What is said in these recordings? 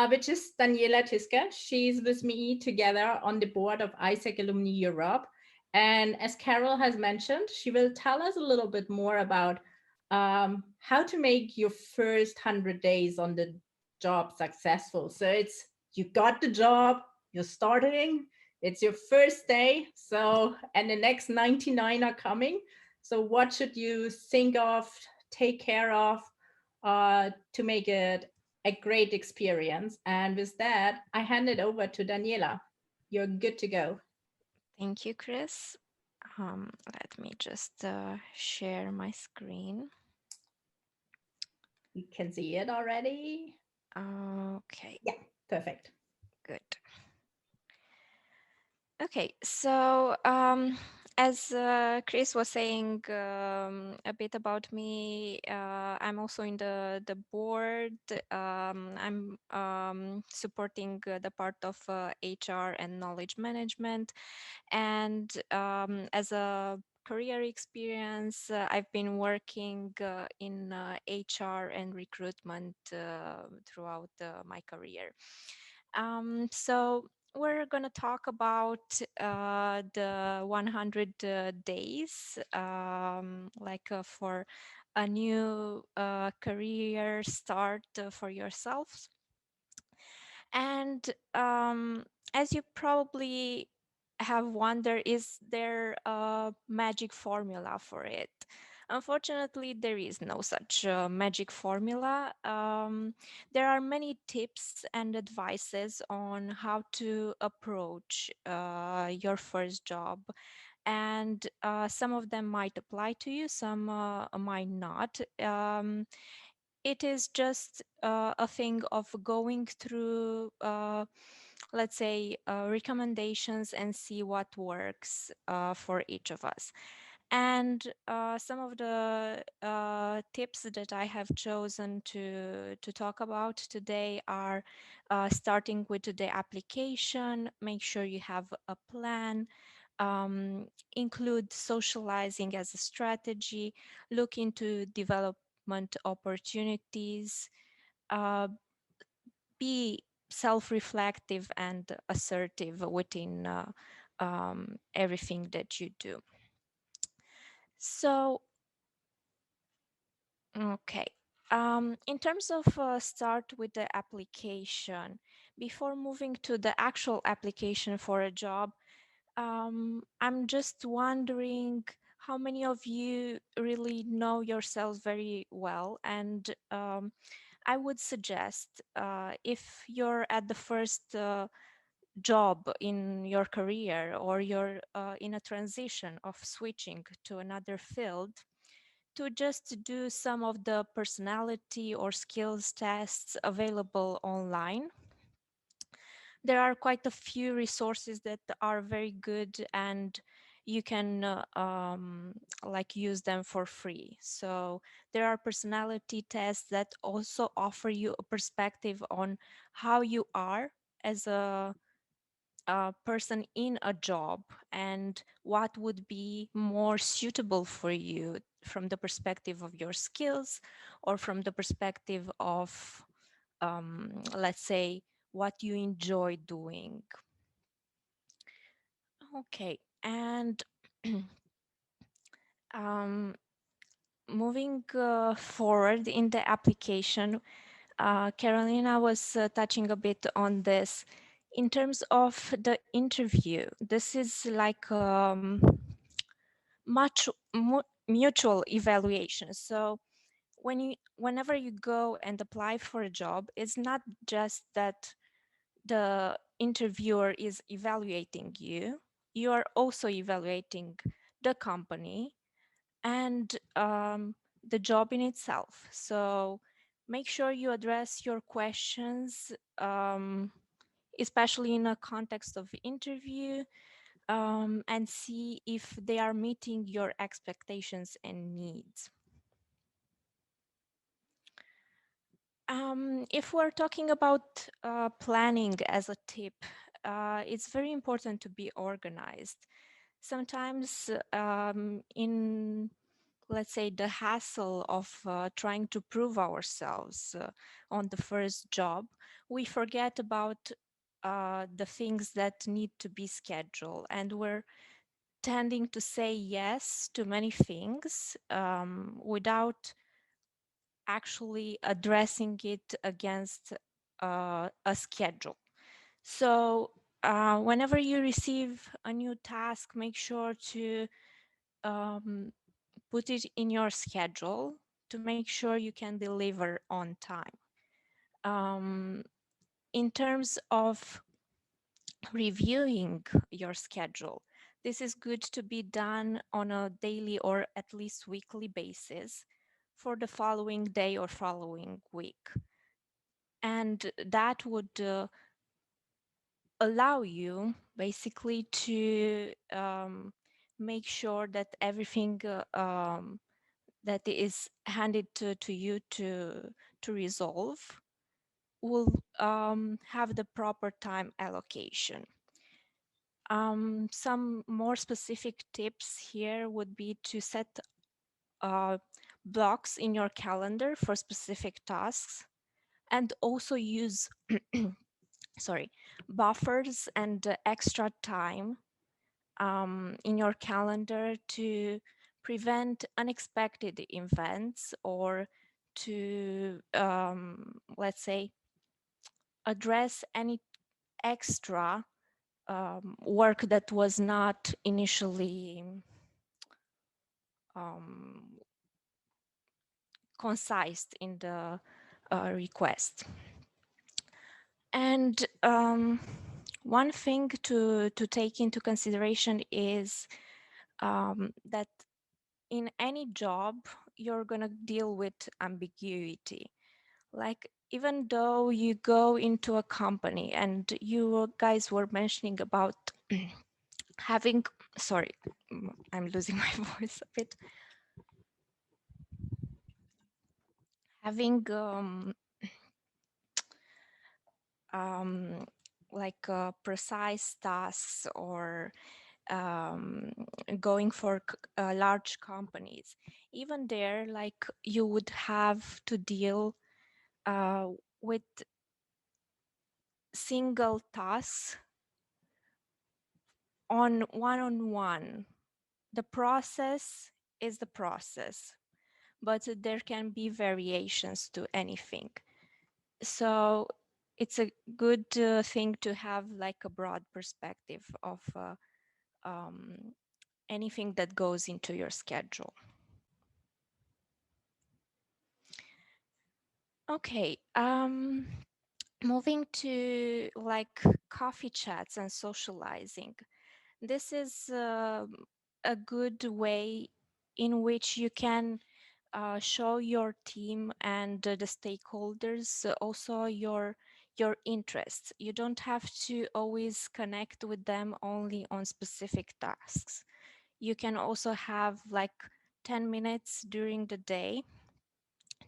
which is Daniela Tisca. She's with me together on the board of ISAC Alumni Europe. And as Carol has mentioned, she will tell us a little bit more about how to make your first 100 days on the job successful. So it's you got the job, you're starting, it's your first day. So, and the next 99 are coming. So, what should you think of, take care of to make it a great experience? And with that, I hand it over to Daniela. You're good to go. Thank you, Chris. Let me just share my screen. You can see it already. Okay, Yeah, perfect. good. Okay, so as Chris was saying a bit about me, I'm also in the board. I'm supporting the part of HR and knowledge management, and as a career experience, I've been working in HR and recruitment throughout my career. So we're going to talk about the 100 days, for a new career start for yourselves. And as you probably have wondered, is there a magic formula for it? Unfortunately, there is no such magic formula. There are many tips and advices on how to approach your first job, and some of them might apply to you, some might not. It is just a thing of going through, let's say, recommendations and see what works for each of us. And some of the tips that I have chosen to talk about today are starting with the application. Make sure you have a plan. Include socializing as a strategy. Look into development opportunities. Uh, be self-reflective and assertive within everything that you do. So, okay. In terms of start with the application, before moving to the actual application for a job, I'm just wondering how many of you really know yourselves very well. And I would suggest if you're at the first job in your career, or you're in a transition of switching to another field, to just do some of the personality or skills tests available online. There are quite a few resources that are very good, and you can use them for free. So there are personality tests that also offer you a perspective on how you are as a person in a job, and what would be more suitable for you from the perspective of your skills, or from the perspective of, let's say, what you enjoy doing. Okay, and um, moving forward in the application, Carolina was touching a bit on this. In terms of the interview, this is like mutual evaluation. So whenever you go and apply for a job, it's not just that the interviewer is evaluating you, you are also evaluating the company and the job in itself. So make sure you address your questions, especially in a context of interview, and see if they are meeting your expectations and needs. If we're talking about planning as a tip, it's very important to be organized. Sometimes in let's say, the hassle of trying to prove ourselves on the first job, we forget about the things that need to be scheduled, and we're tending to say yes to many things without actually addressing it against a schedule. So, whenever you receive a new task, make sure to um, put it in your schedule to make sure you can deliver on time. Um, in terms of reviewing your schedule, this is good to be done on a daily or at least weekly basis for the following day or following week. And that would allow you basically to make sure that everything that is handed to you to resolve will have the proper time allocation. Some more specific tips here would be to set uh, blocks in your calendar for specific tasks, and also use sorry, buffers and extra time in your calendar to prevent unexpected events, or to, let's say, address any extra work that was not initially um, concise in the request. And one thing to take into consideration is that in any job, you're going to deal with ambiguity. Like, even though you go into a company, and you guys were mentioning about having, sorry, I'm losing my voice a bit, having um, like precise tasks, or um, going for large companies. Even there, like, you would have to deal uh, with single tasks on one. The process is the process, but there can be variations to anything. So it's a good thing to have like a broad perspective of um, anything that goes into your schedule. Okay, moving to like coffee chats and socializing. This is a good way in which you can show your team and the stakeholders also your interests. You don't have to always connect with them only on specific tasks. You can also have like 10 minutes during the day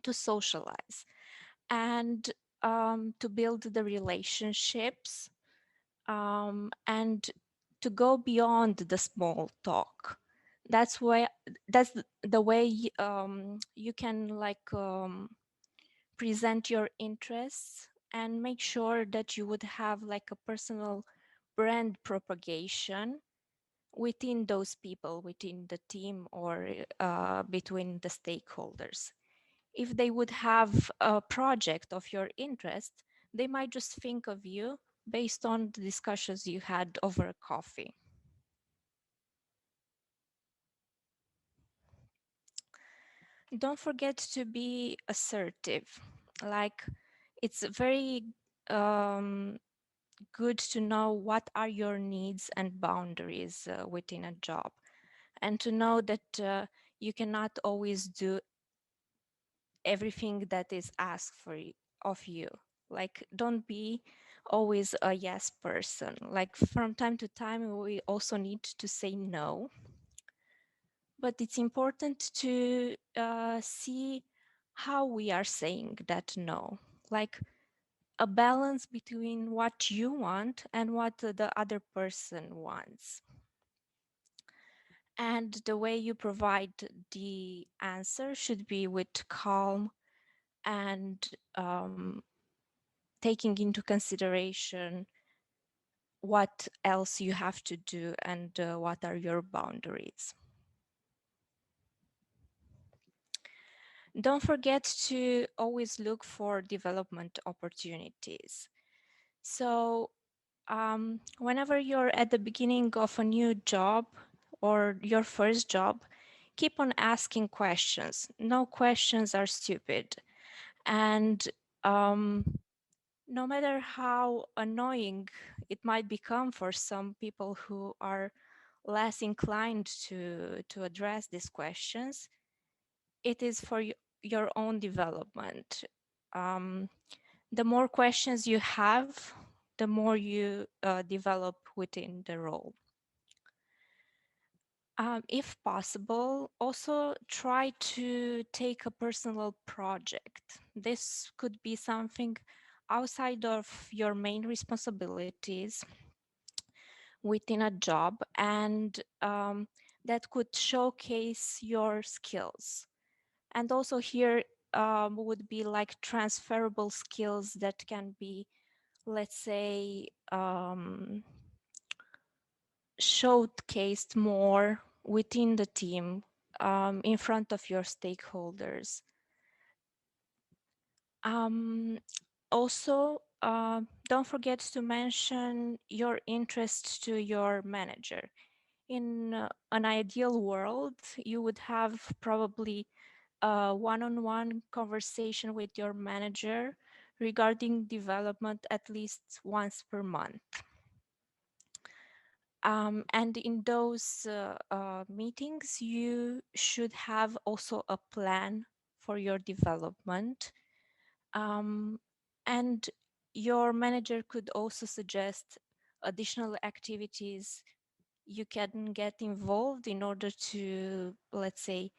to socialize and to build the relationships, and to go beyond the small talk. That's why that's the way you can like present your interests, and make sure that you would have like a personal brand propagation within those people, within the team, or between the stakeholders. If they would have a project of your interest, they might just think of you based on the discussions you had over coffee. Don't forget to be assertive. Like, it's very um, good to know what are your needs and boundaries within a job, and to know that you cannot always do everything that is asked of you. Like, don't be always a yes person. Like, from time to time, we also need to say no, but it's important to see how we are saying that no. Like, a balance between what you want and what the other person wants. And the way you provide the answer should be with calm and taking into consideration what else you have to do and what are your boundaries. Don't forget to always look for development opportunities. So, whenever you're at the beginning of a new job or your first job, keep on asking questions. No questions are stupid. And um, no matter how annoying it might become for some people who are less inclined to address these questions, it is for your own development. Um, the more questions you have, the more you develop within the role. If possible, also try to take a personal project. This could be something outside of your main responsibilities within a job, and that could showcase your skills. And also here would be like transferable skills that can be, let's say, showcased more within the team, in front of your stakeholders. Um, Also, don't forget to mention your interest to your manager. In an ideal world, you would have probably a one-on-one conversation with your manager regarding development at least once per month. And in those meetings, you should have also a plan for your development. Um, and your manager could also suggest additional activities you can get involved in order to, let's say,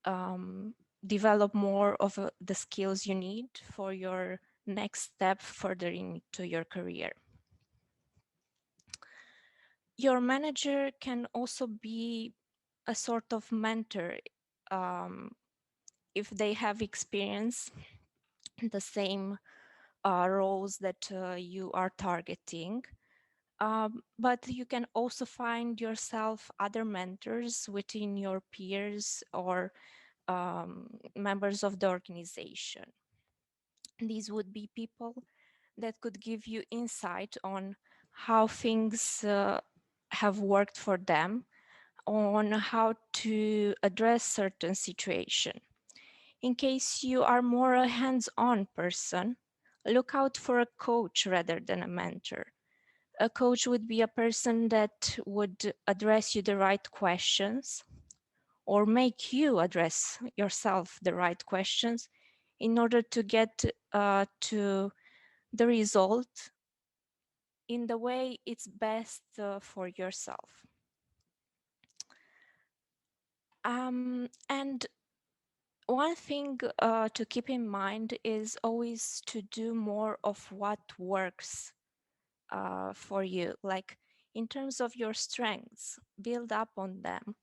um, develop more of the skills you need for your next step further into your career. Your manager can also be a sort of mentor, um, if they have experience in the same roles that you are targeting. But you can also find yourself other mentors within your peers or members of the organization. These would be people that could give you insight on how things have worked for them, on how to address certain situation. In case you are more a hands-on person, look out for a coach rather than a mentor. A coach would be a person that would address you the right questions or make you address yourself the right questions in order to get to the result in the way it's best for yourself. And one thing to keep in mind is always to do more of what works for you. Like in terms of your strengths, build up on them.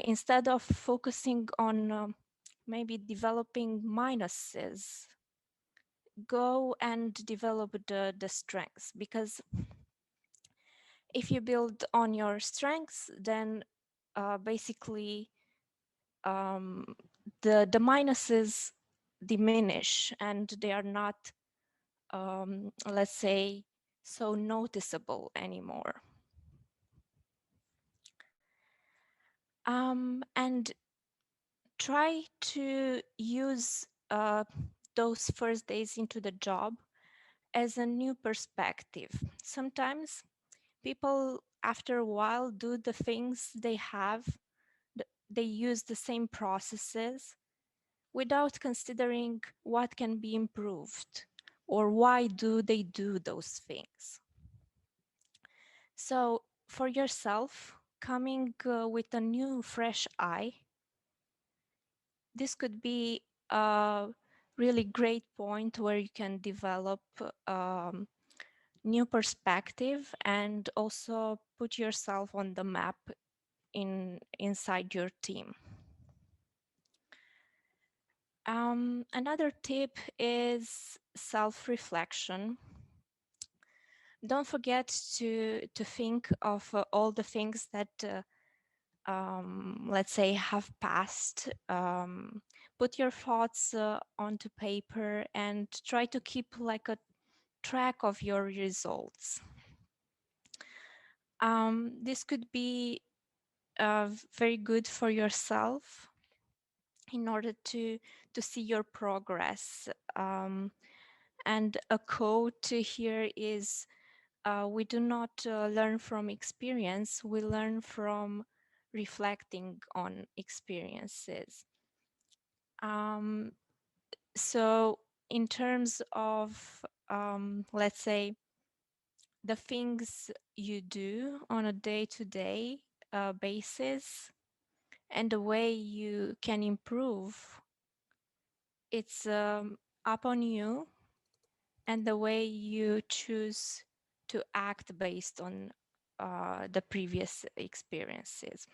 Instead of focusing on maybe developing minuses, go and develop the strengths, because if you build on your strengths, then basically um, the minuses diminish and they are not, let's say, so noticeable anymore. And try to use those first days into the job as a new perspective. Sometimes people, after a while, do the things they have, they use the same processes without considering what can be improved or why do they do those things. So for yourself, coming with a new fresh eye, this could be a really great point where you can develop new perspective and also put yourself on the map inside your team. Another tip is self-reflection. Don't forget to think of all the things that let's say have passed. Put your thoughts onto paper and try to keep like a track of your results. This could be very good for yourself in order to see your progress. And a quote here is, we do not learn from experience, we learn from reflecting on experiences. So in terms of, let's say, the things you do on a day-to-day basis and the way you can improve, it's up on you and the way you choose to act based on the previous experiences.